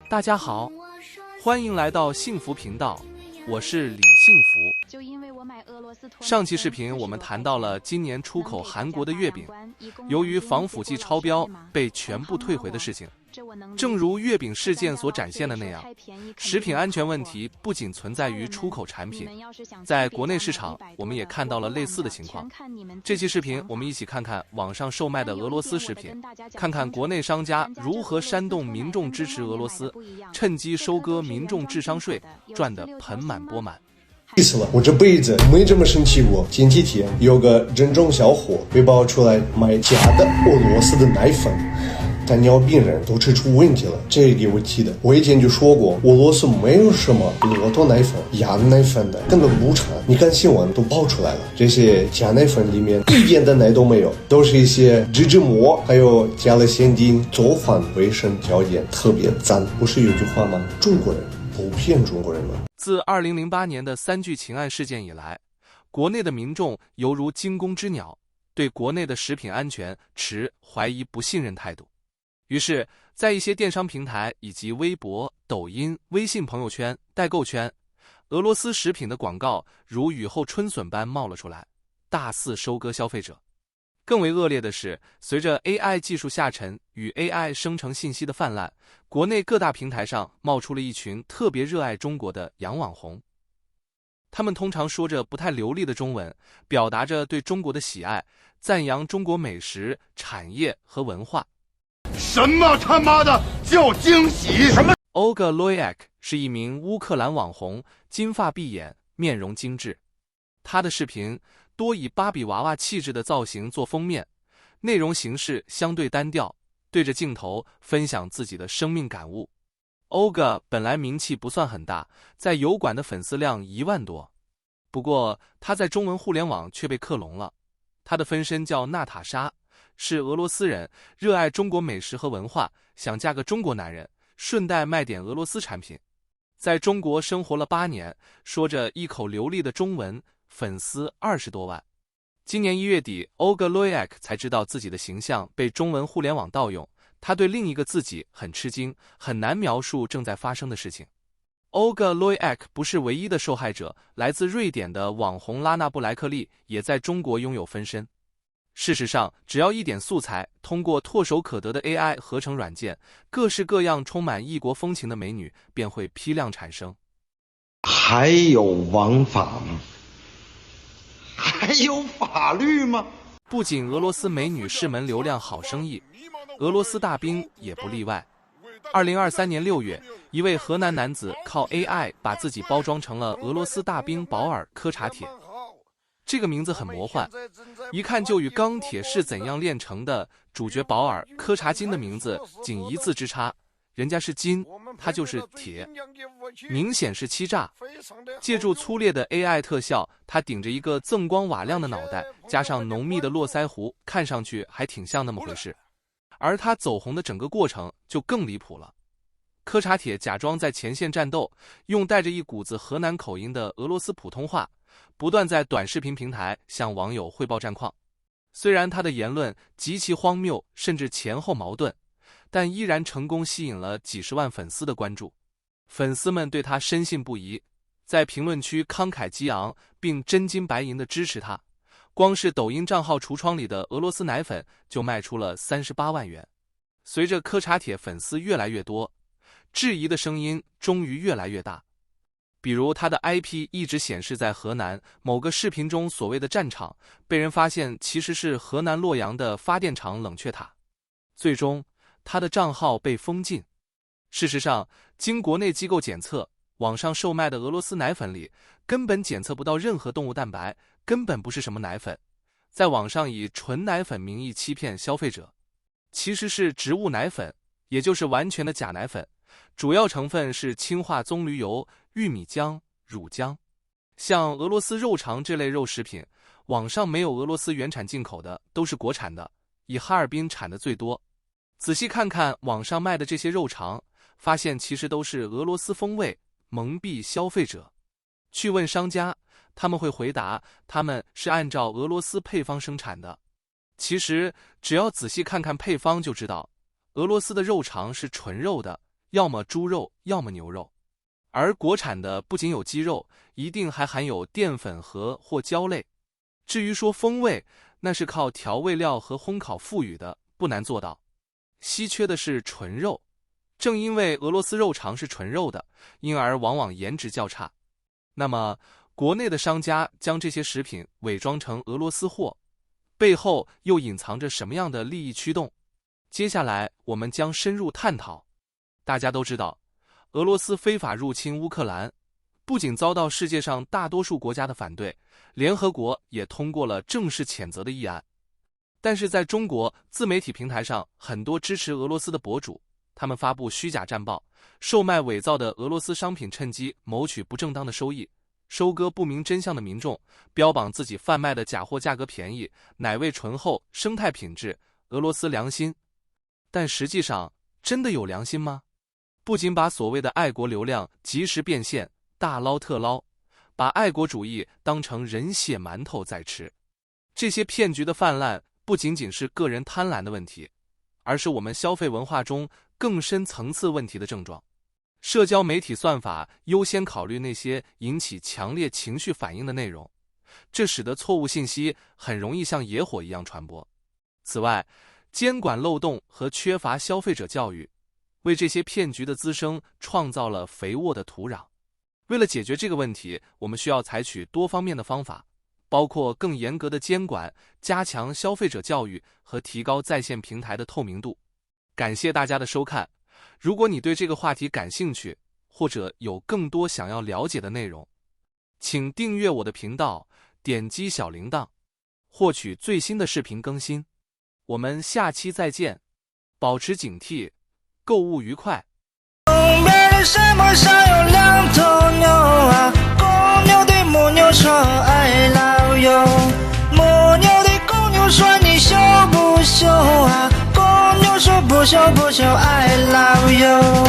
大家好，欢迎来到幸福频道，我是李幸福。上期视频我们谈到了今年出口韩国的月饼，由于防腐剂超标被全部退回的事情。正如月饼事件所展现的那样，食品安全问题不仅存在于出口产品，在国内市场我们也看到了类似的情况。这期视频我们一起看看网上售卖的俄罗斯食品，看看国内商家如何煽动民众支持俄罗斯，趁机收割民众智商税，赚得盆满钵满。气死了！我这辈子没这么生气过。前几天有个人中小伙被爆出来买假的俄罗斯的奶粉，糖尿病人都吃出问题了，这给我气的。我以前就说过，俄罗斯没有什么骆驼奶粉、羊奶粉的，根本不产。你看新闻都爆出来了，这些假奶粉里面一点的奶都没有，都是一些植脂膜，还有加了现金，做饭卫生条件特别脏。不是有句话吗？中国人不骗中国人吗？自2008年的3聚氰胺事件以来，国内的民众犹如惊弓之鸟，对国内的食品安全持怀疑不信任态度。于是在一些电商平台以及微博、抖音、微信朋友圈、代购圈，俄罗斯食品的广告如雨后春笋般冒了出来，大肆收割消费者。更为恶劣的是，随着 AI 技术下沉与 AI 生成信息的泛滥，国内各大平台上冒出了一群特别热爱中国的洋网红。他们通常说着不太流利的中文，表达着对中国的喜爱，赞扬中国美食、产业和文化。什么他妈的叫惊喜？什么 Olga Loyak 是一名乌克兰网红，金发碧眼，面容精致。她的视频多以芭比娃娃气质的造型做封面，内容形式相对单调，对着镜头分享自己的生命感悟。Olga 本来名气不算很大，在油管的粉丝量1万多，不过她在中文互联网却被克隆了。她的分身叫娜塔莎，是俄罗斯人，热爱中国美食和文化，想嫁个中国男人，顺带卖点俄罗斯产品。在中国生活了8年，说着一口流利的中文，粉丝20多万。今年1月底 Olga Loyak 才知道自己的形象被中文互联网盗用，他对另一个自己很吃惊，很难描述正在发生的事情。Olga Loyak 不是唯一的受害者，来自瑞典的网红拉娜布莱克利也在中国拥有分身。事实上，只要一点素材，通过唾手可得的 AI 合成软件，各式各样充满异国风情的美女便会批量产生。还有王法吗？还有法律吗？不仅俄罗斯美女是门流量好生意，俄罗斯大兵也不例外。2023年6月，一位河南男子靠 AI 把自己包装成了俄罗斯大兵保尔·科查铁。这个名字很魔幻，一看就与钢铁是怎样炼成的主角保尔·科查金的名字仅1字之差，人家是金，他就是铁，明显是欺诈。借助粗劣的 AI 特效，他顶着一个锃光瓦亮的脑袋，加上浓密的络腮胡，看上去还挺像那么回事。而他走红的整个过程就更离谱了。科查铁假装在前线战斗，用带着一股子河南口音的俄罗斯普通话，不断在短视频平台向网友汇报战况。虽然他的言论极其荒谬，甚至前后矛盾，但依然成功吸引了几十万粉丝的关注。粉丝们对他深信不疑，在评论区慷慨激昂，并真金白银地支持他。光是抖音账号橱窗里的俄罗斯奶粉就卖出了38万元。随着科查铁粉丝越来越多，质疑的声音终于越来越大。比如他的 IP 一直显示在河南某个视频中所谓的战场，被人发现其实是河南洛阳的发电厂冷却塔。最终他的账号被封禁。事实上，经国内机构检测，网上售卖的俄罗斯奶粉里根本检测不到任何动物蛋白，根本不是什么奶粉，在网上以纯奶粉名义欺骗消费者，其实是植物奶粉，也就是完全的假奶粉，主要成分是氢化棕榈油、玉米浆、乳浆。像俄罗斯肉肠这类肉食品，网上没有俄罗斯原产进口的，都是国产的，以哈尔滨产的最多。仔细看看网上卖的这些肉肠，发现其实都是俄罗斯风味，蒙蔽消费者。去问商家，他们会回答他们是按照俄罗斯配方生产的。其实只要仔细看看配方就知道，俄罗斯的肉肠是纯肉的，要么猪肉，要么牛肉。而国产的不仅有鸡肉，一定还含有淀粉或胶类。至于说风味，那是靠调味料和烘烤赋予的，不难做到。稀缺的是纯肉，正因为俄罗斯肉肠是纯肉的，因而往往颜值较差。那么，国内的商家将这些食品伪装成俄罗斯货，背后又隐藏着什么样的利益驱动？接下来我们将深入探讨。大家都知道，俄罗斯非法入侵乌克兰，不仅遭到世界上大多数国家的反对，联合国也通过了正式谴责的议案。但是在中国自媒体平台上，很多支持俄罗斯的博主，他们发布虚假战报，售卖伪造的俄罗斯商品，趁机谋取不正当的收益，收割不明真相的民众，标榜自己贩卖的假货价格便宜，奶味醇厚，生态品质，俄罗斯良心。但实际上，真的有良心吗？不仅把所谓的爱国流量及时变现，大捞特捞，把爱国主义当成人血馒头在吃。这些骗局的泛滥，不仅仅是个人贪婪的问题，而是我们消费文化中更深层次问题的症状。社交媒体算法优先考虑那些引起强烈情绪反应的内容，这使得错误信息很容易像野火一样传播。此外，监管漏洞和缺乏消费者教育，为这些骗局的滋生创造了肥沃的土壤。为了解决这个问题，我们需要采取多方面的方法，包括更严格的监管、加强消费者教育和提高在线平台的透明度。感谢大家的收看。如果你对这个话题感兴趣，或者有更多想要了解的内容，请订阅我的频道，点击小铃铛，获取最新的视频更新。我们下期再见，保持警惕，购物愉快。东边的山坡上有两头牛啊，公牛对母牛说 I love you， 母牛对公牛说你羞不羞啊，公牛说不羞不羞 I love you。